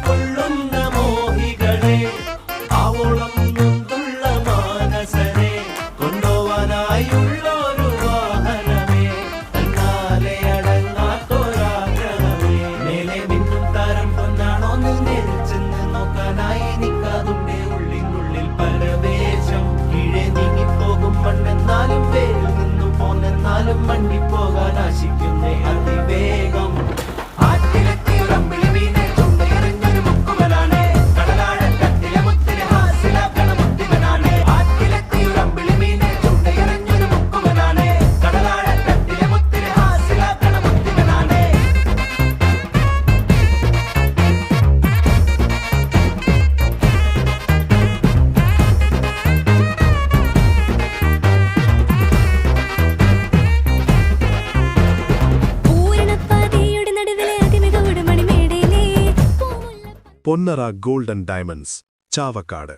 കൊള്ളുന്ന മോഹികളെ ആവോളം നൊന്തുള്ള മാനസരെ കൊണ്ടുപോവാനായുള്ളൊരു വാഹനമേ തന്നാലെ അടങ്ങാത്തൊരാഗ്രഹമേ മേലെ മിന്നും താരം പൊന്നാണോന്ന് നേരിച്ചെന്ന് നോക്കാനായി നിൽക്കാതുണ്ടേ ഉള്ളിനുള്ളിൽ പരവേശം കീഴെ നീങ്ങിപ്പോകും മണ്ണെന്നാലും വേരിൽ നിന്നു പോന്നെന്നാലും മണ്ണിപ്പോകാൻ ആശിക്കുന്നേ അതിവേഗം പൊന്നറ ഗോൾഡൻ ഡയമണ്ട്സ് ചാവക്കാട്.